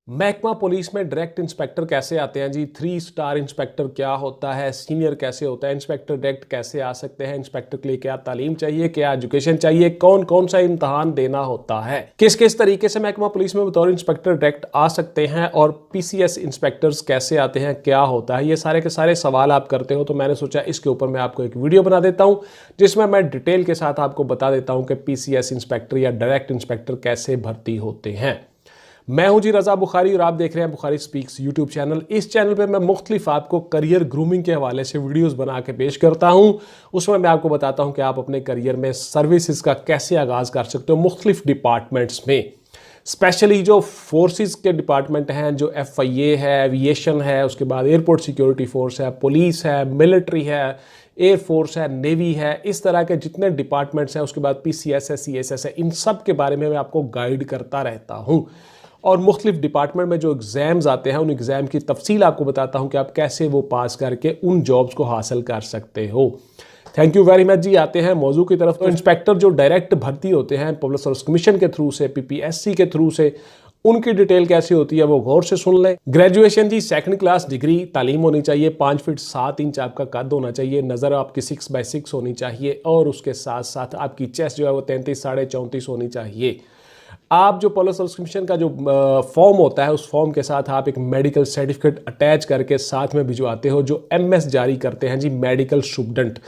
महकमा पुलिस में direct inspector कैसे आते हैं जी। 3 स्टार इंस्पेक्टर क्या होता है, सीनियर कैसे होता है, इंस्पेक्टर डायरेक्ट कैसे आ सकते हैं, इंस्पेक्टर के लिए क्या तालीम चाहिए, क्या एजुकेशन चाहिए, कौन कौन सा इम्तहान देना होता है, किस किस तरीके से महकमा पुलिस में बतौर इंस्पेक्टर डायरेक्ट आ सकते हैं और पीसीएस इंस्पेक्टर्स कैसे आते हैं, क्या होता है, ये सारे के सारे सवाल आप करते हो। तो मैंने सोचा इसके ऊपर मैं आपको एक वीडियो बना देता हूँ जिसमें मैं डिटेल के साथ आपको बता देता हूँ कि पीसीएस इंस्पेक्टर या डायरेक्ट इंस्पेक्टर कैसे भर्ती होते हैं। मैं हूं जी रजा बुखारी और आप देख रहे हैं बुखारी स्पीक्स यूट्यूब चैनल। इस चैनल पे मैं मुख्तलिफ आपको करियर ग्रूमिंग के हवाले से वीडियोस बना के पेश करता हूं। उसमें मैं आपको बताता हूं कि आप अपने करियर में सर्विसेज का कैसे आगाज़ कर सकते हो मुख्तलिफ डिपार्टमेंट्स में। स्पेशली जो फोर्सेस के डिपार्टमेंट हैं, जो FIA है, एविएशन है, उसके बाद एयरपोर्ट सिक्योरिटी फोर्स है, पुलिस है, मिलिट्री है, एयरफोर्स है, नेवी है, इस तरह के जितने डिपार्टमेंट्स हैं, उसके बाद PCS है, CSS है, इन सब के बारे में मैं आपको गाइड करता रहता हूँ। और मुख्तलिफ डिपार्टमेंट में जो एग्ज़ाम्स आते हैं उन एग्ज़ाम की तफसील आपको बताता हूं कि आप कैसे वो पास करके उन जॉब्स को हासिल कर सकते हो। थैंक यू वेरी मच जी। आते हैं मौजू की तरफ। तो इंस्पेक्टर जो डायरेक्ट भर्ती होते हैं पब्लिक सर्विस कमीशन के थ्रू से, PPSC के थ्रू से, उनकी डिटेल कैसी होती है वो गौर से सुन लें। ग्रेजुएशन जी 2nd क्लास डिग्री तालीम होनी चाहिए, 5 फीट 7 इंच आपका कद होना चाहिए, नज़र आपकी 6x6 होनी चाहिए और उसके साथ साथ आपकी चेस्ट जो है वो 33 साढ़े 34 होनी चाहिए। आप जो पुलिस सर्विस कमीशन का जो फॉर्म होता है उस फॉर्म के साथ आप एक मेडिकल सर्टिफिकेट अटैच करके साथ में भिजवाते हो, जो MS जारी करते हैं जी medical student.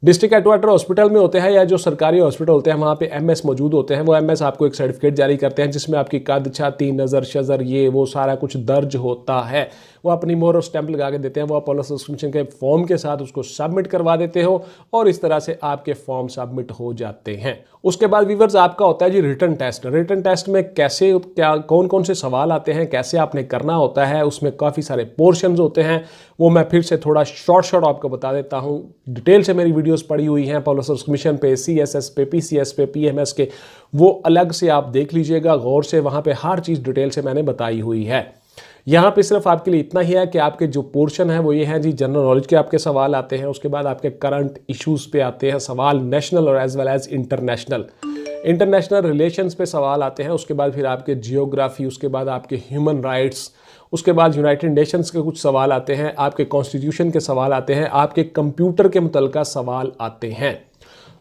District headquarter hospital में होते हैं या जो सरकारी हॉस्पिटल होते हैं वहाँ पे MS मौजूद होते हैं। वो MS आपको एक सर्टिफिकेट जारी करते हैं जिसमें आपकी कद, छाती, नज़र, शज़र, ये वो सारा कुछ दर्ज होता है। वो अपनी मोहर और स्टैंप लगा के देते हैं। वो आप पुलिस सर्विस कमीशन के फॉर्म के साथ उसको सबमिट करवा देते हो और इस तरह से आपके फॉर्म सबमिट हो जाते हैं। उसके बाद व्यूअर्स आपका होता है जी रिटन टेस्ट। रिटन टेस्ट में कैसे क्या कौन कौन से सवाल आते हैं, कैसे आपने करना होता है, उसमें काफ़ी सारे पोर्शंस होते हैं। वो मैं फिर से थोड़ा शॉर्ट आपको बता देता हूँ। डिटेल से मेरी वीडियोस पड़ी हुई हैं पुलिस सर्विस कमीशन पे, CSS पे, PCS पे, PMS के, वो अलग से आप देख लीजिएगा गौर से। वहाँ पे हर चीज़ डिटेल से मैंने बताई हुई है। यहाँ पे सिर्फ आपके लिए इतना ही है कि आपके जो पोर्शन है वो ये है जी जनरल नॉलेज के आपके सवाल आते हैं। उसके बाद आपके करंट इश्यूज पे आते हैं सवाल, नेशनल और as well as international relations पे सवाल आते हैं। उसके बाद फिर आपके जियोग्राफी, उसके बाद आपके ह्यूमन राइट्स, उसके बाद यूनाइटेड नेशंस के कुछ सवाल आते हैं, आपके कॉन्स्टिट्यूशन के सवाल आते हैं, आपके कंप्यूटर के मुतल्लिका सवाल आते हैं,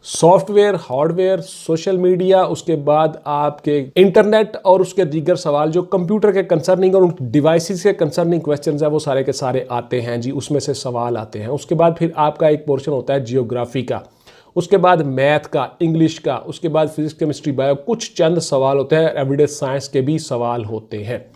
सॉफ्टवेयर, हार्डवेयर, सोशल मीडिया, उसके बाद आपके इंटरनेट और उसके दीगर सवाल जो कंप्यूटर के कंसर्निंग और उन डिवाइसेस के कंसर्निंग क्वेश्चंस है वो सारे के सारे आते हैं जी, उसमें से सवाल आते हैं। उसके बाद फिर आपका एक पोर्शन होता है जियोग्राफी का, उसके बाद मैथ का, इंग्लिश का, उसके बाद फिजिक्स, केमिस्ट्री, बायो, कुछ चंद सवाल होते हैं। एवरीडे साइंस के भी सवाल होते हैं।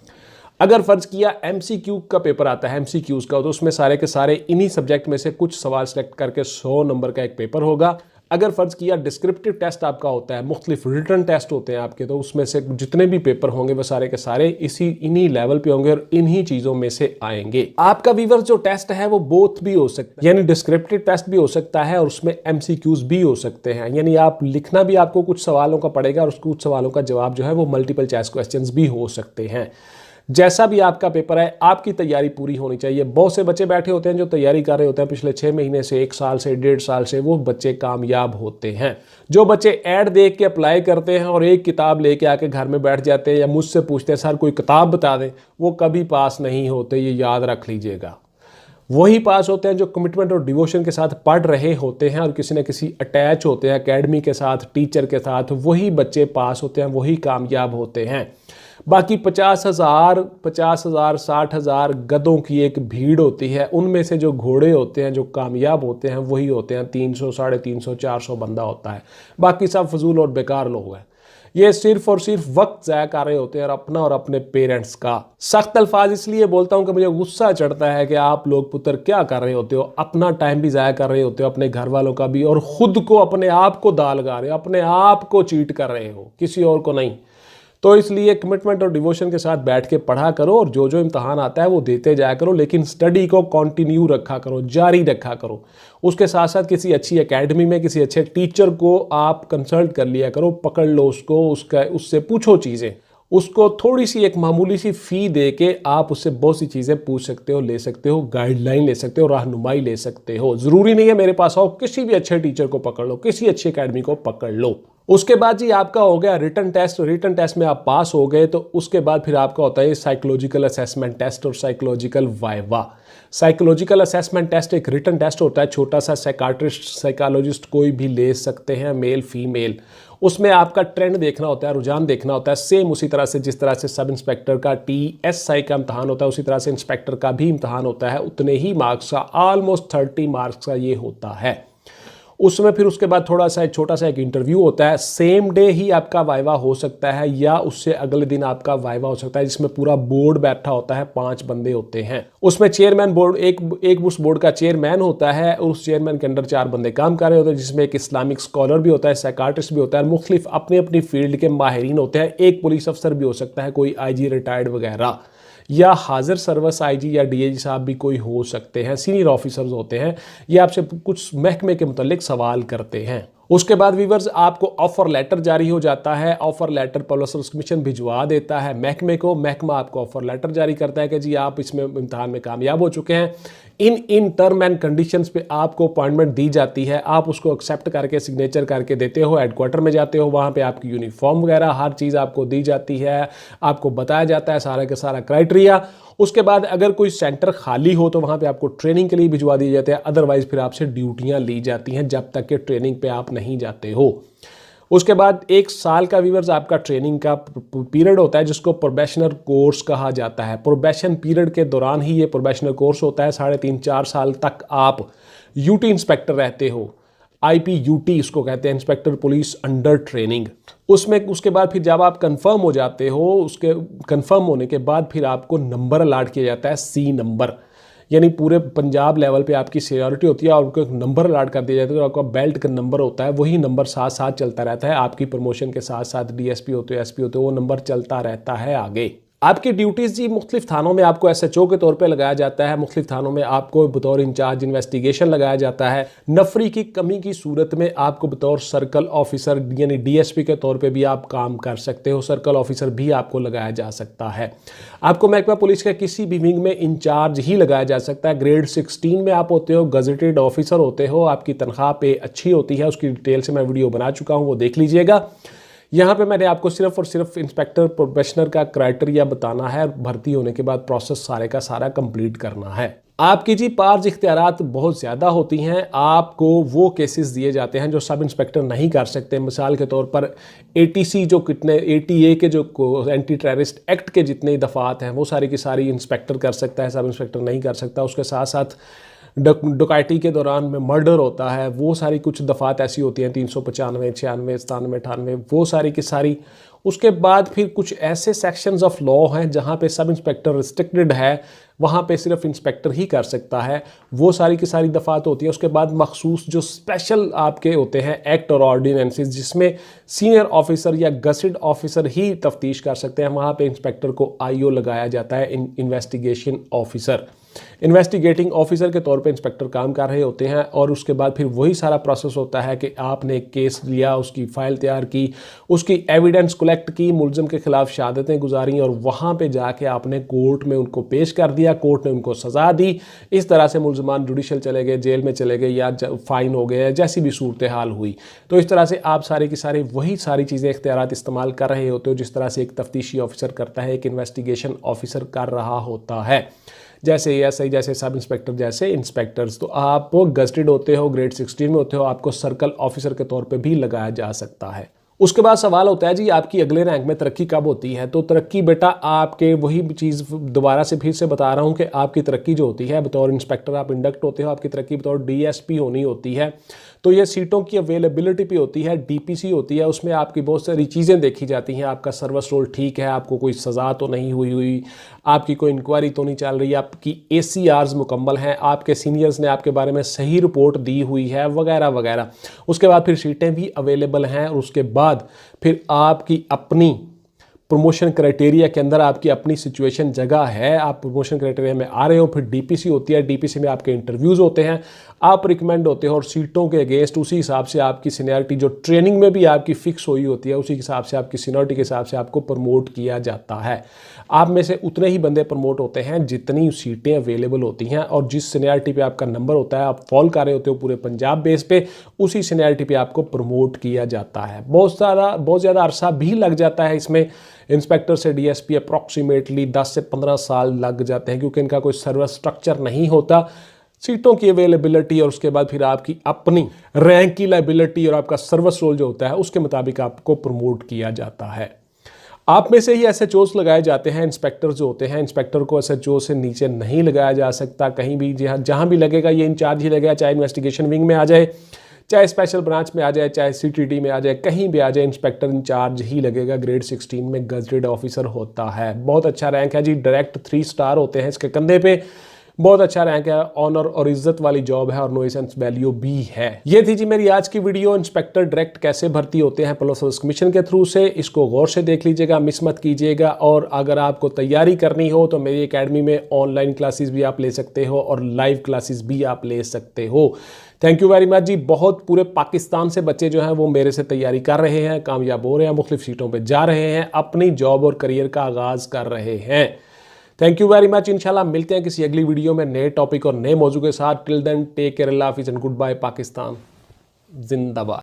अगर फर्ज किया MCQ का पेपर आता है, MCQs का, तो उसमें सारे के सारे इन्हीं सब्जेक्ट में से कुछ सवाल सेलेक्ट करके 100 नंबर का एक पेपर होगा। अगर फर्ज किया डिस्क्रिप्टिव टेस्ट आपका होता है, मुख्तलिफ रिटन टेस्ट होते हैं आपके, तो उसमें से जितने भी पेपर होंगे वो सारे के सारे इन्हीं लेवल पे होंगे और इन्हीं चीजों में से आएंगे। आपका व्यूअर्स जो टेस्ट है वो बोथ भी हो सकता है, यानी डिस्क्रिप्टिव टेस्ट भी हो सकता है और उसमें MCQs भी हो सकते हैं। यानी आप लिखना भी आपको कुछ सवालों का पड़ेगा और कुछ सवालों का जवाब जो है वो मल्टीपल चॉइस क्वेश्चंस भी हो सकते हैं। जैसा भी आपका पेपर है आपकी तैयारी पूरी होनी चाहिए। बहुत से बच्चे बैठे होते हैं जो तैयारी कर रहे होते हैं पिछले 6 महीने से, 1 साल से, 1.5 साल से, वो बच्चे कामयाब होते हैं। जो बच्चे ऐड देख के अप्लाई करते हैं और एक किताब लेके आके घर में बैठ जाते हैं या मुझसे पूछते हैं सर कोई किताब बता दें, वो कभी पास नहीं होते, ये याद रख लीजिएगा। वही पास होते हैं जो कमिटमेंट और डिवोशन के साथ पढ़ रहे होते हैं और किसी न किसी अटैच होते हैं एकेडमी के साथ, टीचर के साथ, वही बच्चे पास होते हैं, वही कामयाब होते हैं। बाकी 50,000, 60,000 गधों की एक भीड़ होती है, उनमें से जो घोड़े होते हैं जो कामयाब होते हैं वही होते हैं 300, 350, 400 बंदा होता है। बाकी सब फजूल और बेकार लोग हैं। ये सिर्फ और सिर्फ वक्त ज़ाया कर रहे होते हैं और अपना और अपने पेरेंट्स का। सख्त अल्फाज इसलिए बोलता हूँ कि मुझे गुस्सा चढ़ता है कि आप लोग पुत्र क्या कर रहे होते हो, अपना टाइम भी ज़ाया कर रहे होते हो, अपने घर वालों का भी, और खुद को, अपने आप को दाल लगा रहे हो, अपने आप को चीट कर रहे हो, किसी और को नहीं। तो इसलिए कमिटमेंट और डिवोशन के साथ बैठ के पढ़ा करो और जो जो इम्तहान आता है वो देते जाया करो, लेकिन स्टडी को कंटिन्यू रखा करो, जारी रखा करो। उसके साथ साथ किसी अच्छी एकेडमी में किसी अच्छे टीचर को आप कंसल्ट कर लिया करो, पकड़ लो उसको, उससे पूछो चीज़ें, उसको थोड़ी सी एक मामूली सी फ़ी दे के आप उससे बहुत सी चीज़ें पूछ सकते हो, ले सकते हो, गाइडलाइन ले सकते हो, रहनुमाई ले सकते हो। ज़रूरी नहीं है मेरे पास आओ, किसी भी अच्छे टीचर को पकड़ लो, किसी अच्छी एकेडमी को पकड़ लो। उसके बाद जी आपका हो गया रिटन टेस्ट। रिटन टेस्ट में आप पास हो गए तो उसके बाद फिर आपका होता है साइकोलॉजिकल असेसमेंट टेस्ट और psychological viva. Psychological assessment test एक रिटन टेस्ट होता है, छोटा सा, साइकाट्रिस्ट साइकोलॉजिस्ट कोई भी ले सकते हैं, मेल फीमेल। उसमें आपका ट्रेंड देखना होता है, रुझान देखना होता है, सेम उसी तरह से जिस तरह से सब इंस्पेक्टर का TSI का इम्तहान होता है उसी तरह से इंस्पेक्टर का भी इम्तहान होता है, उतने ही मार्क्स का, ऑलमोस्ट 30 मार्क्स का ये होता है। उसमें फिर उसके बाद थोड़ा सा छोटा सा एक इंटरव्यू होता है, सेम डे ही आपका वाइवा हो सकता है या उससे अगले दिन आपका वाइवा हो सकता है, जिसमें पूरा बोर्ड बैठा होता है, 5 बंदे होते हैं। उसमें चेयरमैन बोर्ड एक उस बोर्ड का चेयरमैन होता है और उस चेयरमैन के अंडर 4 बंदे काम कर रहे होते हैं, जिसमें एक इस्लामिक स्कॉलर भी होता है, साइकाट्रिस्ट भी होता है, मुख्तलिफ अपनी अपनी फील्ड के माहिरीन होते हैं। एक पुलिस अफसर भी हो सकता है, कोई IG रिटायर्ड वगैरह, या हाजिर सर्विस IG या DIG साहब भी कोई हो सकते हैं, सीनियर ऑफिसर्स होते हैं। ये आपसे कुछ महकमे के मुतालिक सवाल करते हैं। उसके बाद व्यूअर्स आपको ऑफर लेटर जारी हो जाता है। ऑफर लेटर पुलिस कमीशन भिजवा देता है महकमे को, महकमा आपको ऑफर लेटर जारी करता है कि जी आप इसमें इम्तहान में कामयाब हो चुके हैं, इन टर्म एंड कंडीशंस पे आपको अपॉइंटमेंट दी जाती है। आप उसको एक्सेप्ट करके सिग्नेचर करके देते हो, हेडक्वार्टर में जाते हो, वहाँ पे आपकी यूनिफॉर्म वगैरह हर चीज़ आपको दी जाती है, आपको बताया जाता है सारा का सारा क्राइटेरिया। उसके बाद अगर कोई सेंटर खाली हो तो वहाँ पे आपको ट्रेनिंग के लिए भिजवा दिए जाते हैं, अदरवाइज फिर आपसे ड्यूटियाँ ली जाती हैं जब तक कि ट्रेनिंग पे आप नहीं जाते हो। उसके बाद 1 साल का व्यूअर्स आपका ट्रेनिंग का पीरियड होता है, जिसको प्रोबेशनर कोर्स कहा जाता है। प्रोबेशन पीरियड के दौरान ही ये प्रोबेशनर कोर्स होता है, 3.5-4 साल तक आप यूटी इंस्पेक्टर रहते हो। IPUT इसको कहते हैं, इंस्पेक्टर पुलिस अंडर ट्रेनिंग। उसमें उसके बाद फिर जब आप कंफर्म हो जाते हो, उसके कंफर्म होने के बाद फिर आपको नंबर अलाट किया जाता है, C नंबर, यानी पूरे पंजाब लेवल पे आपकी सीनियरिटी होती है और उनको एक नंबर अलाट कर दिया जाता है। तो आपका बेल्ट का नंबर होता है, वही नंबर साथ साथ चलता रहता है, आपकी प्रमोशन के साथ साथ DSP होते हो, SP होते हो, वो नंबर चलता रहता है आगे। आपकी ड्यूटीज़ जी मुख्तलिफ थानों में आपको SHO के तौर पे लगाया जाता है, मुख्तलिफ थानों में आपको बतौर इंचार्ज इन्वेस्टिगेशन लगाया जाता है। नफरी की कमी की सूरत में आपको बतौर सर्कल ऑफिसर यानी DSP के तौर पे भी आप काम कर सकते हो, सर्कल ऑफिसर भी आपको लगाया जा सकता है। आपको महकमा पुलिस के किसी भी विंग में इंचार्ज ही लगाया जा सकता है। ग्रेड 16 में आप होते हो, गजेटेड ऑफिसर होते हो, आपकी तनख्वाह पे अच्छी होती है, उसकी डिटेल से मैं वीडियो बना चुका हूँ, वो देख लीजिएगा। यहाँ पे मैंने आपको सिर्फ और सिर्फ इंस्पेक्टर प्रोबेशनर का क्राइटेरिया बताना है, भर्ती होने के बाद प्रोसेस सारे का सारा कंप्लीट करना है। आपकी जी पार्ज इख्तियारात बहुत ज़्यादा होती हैं, आपको वो केसेस दिए जाते हैं जो सब इंस्पेक्टर नहीं कर सकते। मिसाल के तौर पर ATC जो कितने ATA के जो एंटी टेररिस्ट एक्ट के जितने दफ़ात हैं वो सारी की सारी इंस्पेक्टर कर सकता है, सब इंस्पेक्टर नहीं कर सकता। उसके साथ साथ डकैती के दौरान में मर्डर होता है, वो सारी कुछ दफ़ात ऐसी होती हैं 395, 96, 97, 98, वो सारी की सारी। उसके बाद फिर कुछ ऐसे सेक्शंस ऑफ लॉ हैं जहाँ पे सब इंस्पेक्टर रिस्ट्रिक्टेड है, वहाँ पे सिर्फ इंस्पेक्टर ही कर सकता है, वो सारी की सारी दफ़ात होती है। उसके बाद मखसूस जो स्पेशल आपके होते हैं एक्ट और ऑर्डिनेंसेस, जिसमें सीनियर ऑफिसर या गजेटेड ऑफिसर ही तफ्तीश कर सकते हैं, वहाँ पे इंस्पेक्टर को IO लगाया जाता है, इन्वेस्टिगेशन ऑफिसर। इन्वेस्टिगेटिंग ऑफिसर के तौर पे इंस्पेक्टर काम कर रहे होते हैं। और उसके बाद फिर वही सारा प्रोसेस होता है कि आपने एक केस लिया, उसकी फ़ाइल तैयार की, उसकी एविडेंस कलेक्ट की, मुलज़िम के खिलाफ शहादतें गुजारी और वहाँ पे जाके आपने कोर्ट में उनको पेश कर दिया, कोर्ट ने उनको सज़ा दी। इस तरह से मुलज़मान जुडिशल चले गए, जेल में चले गए या फ़ाइन हो गए, जैसी भी सूरत हाल हुई। तो इस तरह से आप सारे की सारे वही सारी चीज़ें इख्तियारात इस्तेमाल कर रहे होते हो जिस तरह से एक तफ्तीशी ऑफिसर करता है, एक इन्वेस्टिगेशन ऑफिसर कर रहा होता है। जैसे ASI, जैसे सब इंस्पेक्टर, जैसे इंस्पेक्टर्स। तो आप गजेटेड होते हो, ग्रेड 16 में होते हो, आपको सर्कल ऑफिसर के तौर पे भी लगाया जा सकता है। उसके बाद सवाल होता है जी आपकी अगले रैंक में तरक्की कब होती है। तो तरक्की बेटा आपके वही चीज़ दोबारा से फिर से बता रहा हूँ कि आपकी तरक्की जो होती है बतौर इंस्पेक्टर आप इंडक्ट होते हो, आपकी तरक्की बतौर DSP होनी होती है। तो ये सीटों की अवेलेबिलिटी पे होती है, DPC होती है, उसमें आपकी बहुत सारी चीज़ें देखी जाती हैं। आपका सर्विस रोल ठीक है, आपको कोई सज़ा तो नहीं हुई, आपकी कोई इंक्वायरी तो नहीं चल रही, आपकी ACRs मुकम्मल हैं, आपके सीनियर्स ने आपके बारे में सही रिपोर्ट दी हुई है, वगैरह वगैरह। उसके बाद फिर सीटें भी अवेलेबल हैं और उसके बाद फिर आपकी अपनी प्रमोशन क्राइटेरिया के अंदर आपकी अपनी सिचुएशन जगह है, आप प्रमोशन क्राइटेरिया में आ रहे हो। फिर DPC होती है, DPC में आपके इंटरव्यूज़ होते हैं, आप रिकमेंड होते हो और सीटों के अगेंस्ट उसी हिसाब से आपकी सीनियरिटी जो ट्रेनिंग में भी आपकी फिक्स हुई होती है उसी हिसाब से आपकी सीनियरिटी के हिसाब से आपको प्रमोट किया जाता है। आप में से उतने ही बंदे प्रमोट होते हैं जितनी सीटें अवेलेबल होती हैं, और जिस सीनियरिटी पे आपका नंबर होता है, आप फॉल कर रहे होते हो पूरे पंजाब बेस पे, उसी सीनियरिटी पे आपको प्रमोट किया जाता है। बहुत ज़्यादा अरसा भी लग जाता है इसमें। इंस्पेक्टर से डीएसपी अप्रॉक्सीमेटली 10 से 15 साल लग जाते हैं, क्योंकि इनका कोई सर्विस स्ट्रक्चर नहीं होता। सीटों की अवेलेबिलिटी और उसके बाद फिर आपकी अपनी रैंक की लाइबिलिटी और आपका सर्विस रोल जो होता है उसके मुताबिक आपको प्रमोट किया जाता है। आप में से ही एसएचओस लगाए जाते हैं। इंस्पेक्टर जो होते हैं, इंस्पेक्टर को एसएचओ से नीचे नहीं लगाया जा सकता कहीं भी। जहाँ भी लगेगा ये इंचार्ज ही लगेगा, चाहे इन्वेस्टिगेशन विंग में आ जाए, चाहे स्पेशल ब्रांच में आ जाए, चाहे सीटीडी में आ जाए, कहीं भी आ जाए, इंस्पेक्टर इंचार्ज ही लगेगा। ग्रेड 16 में गजेटेड ऑफिसर होता है। बहुत अच्छा रैंक है जी, डायरेक्ट 3 स्टार होते हैं इसके कंधे पे। बहुत अच्छा रैंक है, ऑनर और इज्जत वाली जॉब है और नोइसेंस वैल्यू भी है। ये थी जी मेरी आज की वीडियो, इंस्पेक्टर डायरेक्ट कैसे भर्ती होते हैं पुलिस सर्विस कमीशन के थ्रू से। इसको गौर से देख लीजिएगा, मिस मत कीजिएगा। और अगर आपको तैयारी करनी हो तो मेरी एकेडमी में ऑनलाइन क्लासेस भी आप ले सकते हो और लाइव क्लासेस भी आप ले सकते हो। थैंक यू वेरी मच जी। बहुत पूरे पाकिस्तान से बच्चे जो हैं वो मेरे से तैयारी कर रहे हैं, कामयाब हो रहे हैं, मुख्तलिफ सीटों पर जा रहे हैं, अपनी जॉब और करियर का आगाज़ कर रहे हैं। Thank you very much. इंशाल्लाह मिलते हैं किसी अगली वीडियो में नए टॉपिक और नए मौजू के साथ। टिल देन टेक केयर, अल्लाह हाफिज़ एंड गुड बाय पाकिस्तान। जिंदाबाद।